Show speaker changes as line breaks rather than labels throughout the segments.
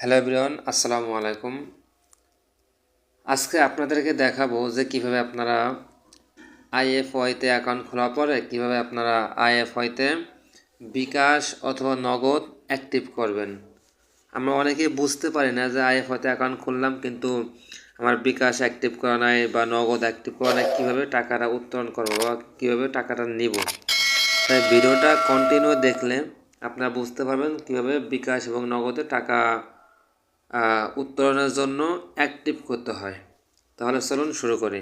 Hello everyone, আসসালামু আলাইকুম। আজকে আপনাদেরকে দেখাবো যে কিভাবে আপনারা আইএফওয়াইতে অ্যাকাউন্ট খোলার পরে কিভাবে আপনারা আইএফওয়াইতে বিকাশ অথবা নগদ অ্যাক্টিভ করবেন। আমরা অনেকেই বুঝতে পারি না যে আইএফওয়াইতে অ্যাকাউন্ট খুললাম কিন্তু আমার বিকাশ অ্যাক্টিভ করা নাই বা নগদ অ্যাক্টিভ করা নাই, কীভাবে টাকাটা উত্তোলন করবো বা কীভাবে টাকাটা নিব। তাই ভিডিওটা কন্টিনিউ দেখলে আপনারা বুঝতে পারবেন কীভাবে বিকাশ এবং নগদে টাকা উত্তোলনের জন্য অ্যাক্টিভ করতে হয়। তাহলে চলুন শুরু করি।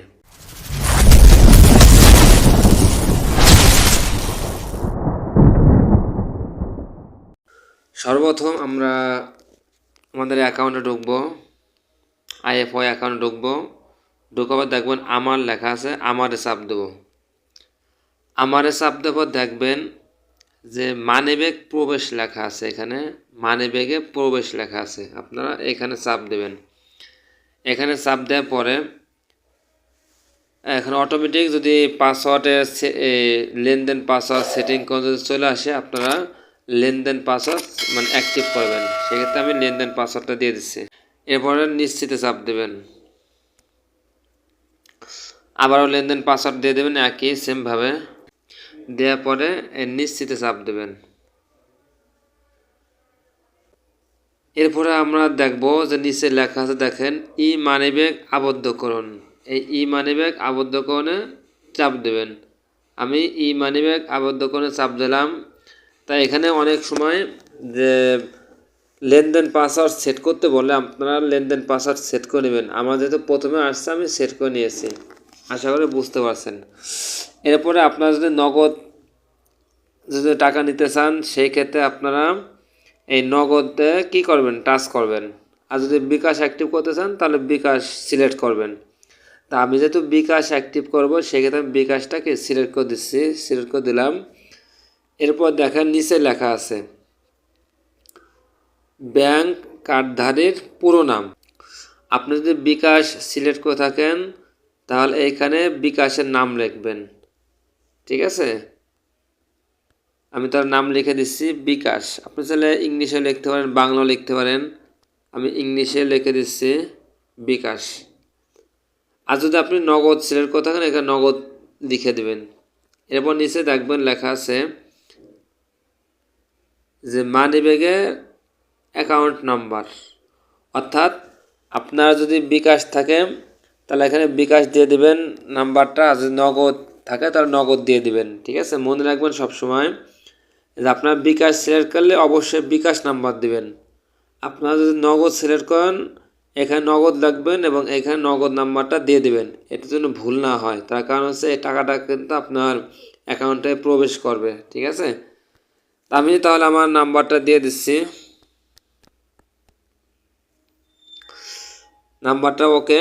সর্বপ্রথম আমরা আমাদের অ্যাকাউন্টে ঢুকবো, আইএফওয়াই অ্যাকাউন্টে ঢুকাবার দেখবেন আমার লেখা আছে, আমারে চাপ দেবো। আমারে চাপ দেওয়ার দেখবেন যে মানিব্যাগ প্রবেশ লেখা আছে, এখানে মানিব্যাগে প্রবেশ লেখা আছে, আপনারা এখানে চাপ দেবেন। এখানে চাপ দেওয়ার পরে এখন অটোমেটিক যদি পাসওয়ার্ডের লেনদেন পাসওয়ার্ড সেটিং করে যদি চলে আসে, আপনারা লেনদেন পাসওয়ার্ড মানে অ্যাক্টিভ করবেন। সেক্ষেত্রে আমি লেনদেন পাসওয়ার্ডটা দিয়ে দিচ্ছি। এরপরে নিশ্চিতে চাপ দেবেন, আবারও লেনদেন পাসওয়ার্ড দিয়ে দেবেন একই সেমভাবে। দেওয়ার পরে নিশ্চিতে চাপ দেবেন। এরপরে আমরা দেখব যে নিচে লেখা আছে, দেখেন ই মানিব্যাগ আবদ্ধকরণ। এই ই মানিব্যাগ আবদ্ধকরণে চাপ দেবেন। আমি ই মানিব্যাগ আবদ্ধকরণে চাপ দিলাম। তাই এখানে অনেক সময় যে লেনদেন পাসওয়ার্ড সেট করতে বলে আপনারা লেনদেন পাসওয়ার্ড সেট করে নেবেন। আমার যেহেতু প্রথমে আসছে আমি সেট করে নিয়েছি, আশা করি বুঝতে পারছেন। এরপরে আপনারা যদি নগদ যদি টাকা নিতে চান সেই ক্ষেত্রে আপনারা এই নগদে কি করবেন, টাচ করবেন। আর যদি বিকাশ অ্যাক্টিভ করতে চান তাহলে বিকাশ সিলেক্ট করবেন। তা আমি যেহেতু বিকাশ অ্যাক্টিভ করব সেক্ষেত্রে আমি বিকাশটাকে সিলেক্ট করে দিচ্ছি, সিলেক্ট করে দিলাম। এরপর দেখেন নিচে লেখা আছে ব্যাংক কার্ডধারীর পুরো নাম। আপনি যদি বিকাশ সিলেক্ট করে থাকেন তাহলে এইখানে বিকাশের নাম লিখবেন, ঠিক আছে। আমি তার নাম লিখে দিচ্ছি বিকাশ। আপনি চাইলে ইংলিশে লিখতে পারেন, বাংলাও লিখতে পারেন। আমি ইংলিশে লিখে দিচ্ছি বিকাশ। আর যদি আপনি নগদ সিলেক্ট করে থাকেন এখানে নগদ লিখে দেবেন। এরপর নিচে দেখবেন লেখা আছে যে মানিব্যাগের অ্যাকাউন্ট নাম্বার, অর্থাৎ আপনার যদি বিকাশ থাকে তাহলে এখানে বিকাশ দিয়ে দিবেন নাম্বারটা, আর যদি নগদ থাকে তাহলে নগদ দিয়ে দিবেন, ঠিক আছে। মনে রাখবেন সবসময় যে আপনার বিকাশ সিলেক্ট করলে অবশ্যই বিকাশ নাম্বার দিবেন। আপনারা যদি নগদ সিলেক্ট করেন এখানে নগদ লাগবেন এবং এখানে নগদ নাম্বারটা দিয়ে দিবেন, এটার জন্য ভুল না হয়। তার কারণ হচ্ছে এই টাকাটা কিন্তু আপনার অ্যাকাউন্টে প্রবেশ করবে, ঠিক আছে। আমি তাহলে আমার নাম্বারটা দিয়ে দিচ্ছি, নাম্বারটা ওকে।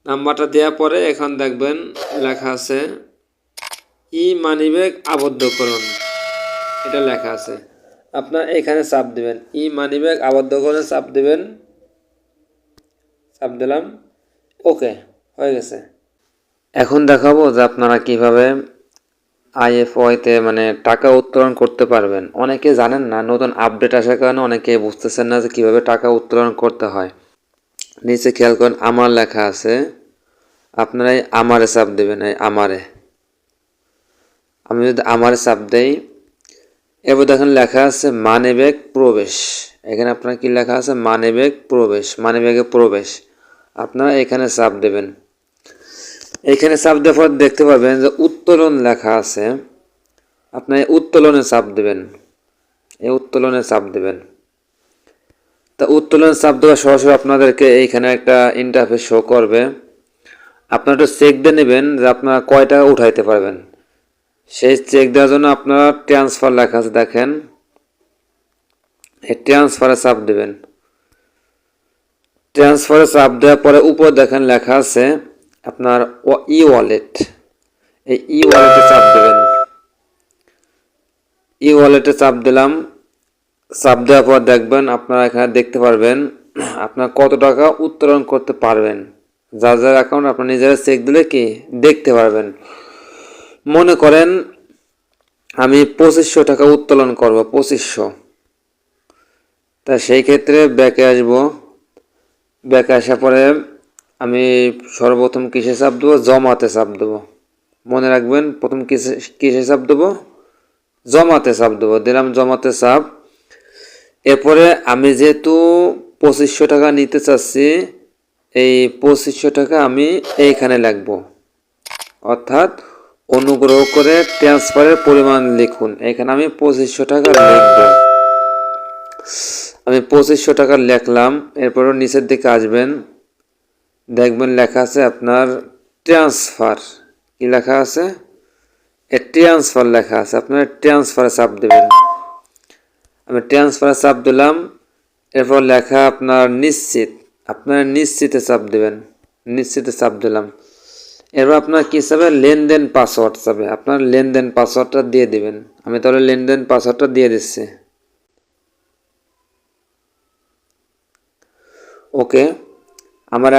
নাম্বারটা দেওয়ার পরে এখন দেখবেন লেখা আছে ই মানিব্যাগ আবদ্ধকরণ, এটা লেখা আছে। আপনার এখানে চাপ দেবেন, ই মানিব্যাগ আবদ্ধকরণে চাপ দেবেন। চাপ দিলাম, ওকে হয়ে গেছে। এখন দেখাবো যে আপনারা কিভাবে আইএফওয়াইতে মানে টাকা উত্তোলন করতে পারবেন। অনেকে জানেন না, নতুন আপডেট আসার কারণে অনেকে বুঝতেছেন না যে কিভাবে টাকা উত্তোলন করতে হয়। নিচে খেয়াল করেন আমার লেখা আছে, আপনারা এই আমারে চাপ দেবেন, এই আমারে। আমি যদি আমারে চাপ দেই এবার দেখেন লেখা আছে মানিব্যাগ প্রবেশ। এখানে আপনার কি লেখা আছে, মানিব্যাগ প্রবেশ, মানিব্যাগে প্রবেশ। আপনারা এখানে চাপ দেবেন। এখানে চাপ দেওয়ার পর দেখতে পাবেন যে উত্তোলন লেখা আছে, আপনার উত্তোলনে চাপ দেবেন, এই উত্তোলনে চাপ দেবেন। তা উত্তোলনে চাপ দেওয়া সরাসরি আপনাদেরকে এইখানে একটা ইন্টারফেস শো করবে। আপনারা একটু চেক দিয়ে নেবেন যে আপনারা কয় টাকা উঠাইতে পারবেন। সেই চেক দেওয়ার জন্য আপনারা ট্রান্সফার লেখা আছে, দেখেন এই ট্রান্সফারে চাপ দেবেন। ট্রান্সফারে চাপ দেওয়ার পরে উপর দেখেন লেখা আছে আপনার ই ওয়ালেট, এই ই ওয়ালেটে চাপ দেবেন। ই ওয়ালেটে চাপ দিলাম। চাপ দেওয়ার পর দেখবেন আপনারা এখানে দেখতে পারবেন আপনার কত টাকা উত্তোলন করতে পারবেন। যার যার অ্যাকাউন্ট আপনার নিজেরা চেক দিলে কি দেখতে পারবেন। মনে করেন আমি 2500 টাকা উত্তোলন করব, 2500। তা সেই ক্ষেত্রে ব্যাকে আসব। ব্যাকে আসার পরে আমি সর্বপ্রথম কিসে চাপ দেবো, জমাতে চাপ দেবো। মনে রাখবেন প্রথম কিসে চাপ দেবো, জমাতে চাপ দেবো। দিলাম জমাতে চাপ। এরপরে আমি যেহেতু 2500 টাকা নিতে চাচ্ছি, এই 2500 টাকা আমি এইখানে লিখব, অর্থাৎ অনুগ্রহ করে ট্রান্সফারের পরিমাণ লিখুন। এখানে আমি 2500 টাকা লিখব। আমি 2500 টাকা লিখলাম। এরপরও নিচের দিকে আসবেন, দেখবেন লেখা আছে আপনার ট্রান্সফার। কি লেখা আছে, ট্রান্সফার লেখা আছে। আপনার ট্রান্সফারে চাপ দেবেন। আমি ট্রান্সফারে চাপ দিলাম। এরপর লেখা আপনার নিশ্চিত, আপনার নিশ্চিতে চাপ দেবেন। নিশ্চিতে চাপ দিলাম। এরপর আপনার কী চাবে, লেনদেন পাসওয়ার্ড চাবে। আপনার লেনদেন পাসওয়ার্ডটা দিয়ে দিবেন। আমি তাহলে লেনদেন পাসওয়ার্ডটা দিয়ে দিচ্ছি। ওকে, আমার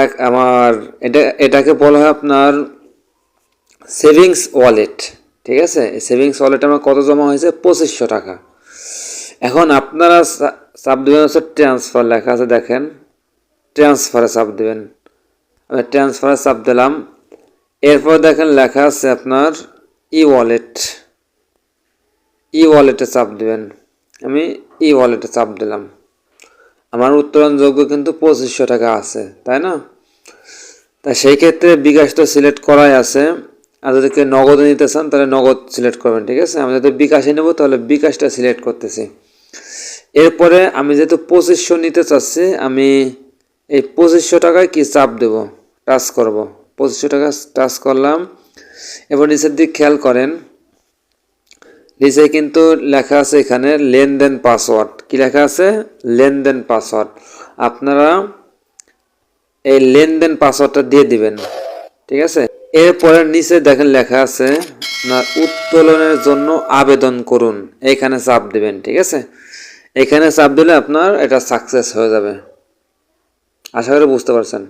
এটাকে বলা হয় আপনার সেভিংস ওয়ালেট। ঠিক আছে, এই সেভিংস ওয়ালেটে আমার কত জমা হয়েছে, 2500 টাকা। এখন আপনারা চাপ দেবেন হচ্ছে ট্রান্সফার লেখা আছে, দেখেন ট্রান্সফারে চাপ দেবেন। আমি ট্রান্সফারে চাপ দিলাম। এরপর দেখেন লেখা আছে আপনার ই ওয়ালেট। ই ওয়ালেটে চাপ দেবেন। আমি ই ওয়ালেটে চাপ দিলাম। আমার উত্তোলনযোগ্য কিন্তু 2500 টাকা আছে, তাই না? তা সেই ক্ষেত্রে বিকাশ তো সিলেক্ট করাই আছে। আর যদি কেউ নগদে নিতে চান তাহলে নগদ সিলেক্ট করবেন। ঠিক আছে, আমি যদি বিকাশে নেব তাহলে বিকাশটা সিলেক্ট করতেছি। এরপরে আমি যেহেতু 2500 নিতে চাচ্ছি, আমি এই 2500 টাকায় কি চাপ দেব, টাচ করব। 2500 টাকা টাচ করলাম। এবার নিচের দিক খেয়াল করেন, নিচে কিন্তু লেখা আছে এখানে লেনদেন পাসওয়ার্ড। কি লেখা আছে, লেনদেন পাসওয়ার্ড। আপনারা এই লেনদেন পাসওয়ার্ডটা দিয়ে দিবেন। ঠিক আছে, এরপরে নিচে দেখেন লেখা আছে আপনার উত্তোলনের জন্য আবেদন করুন। এইখানে চাপ দিবেন। ঠিক আছে, এখানে চাপ দিলে আপনার এটা সাকসেস হয়ে যাবে। আশা করি বুঝতে পারছেন।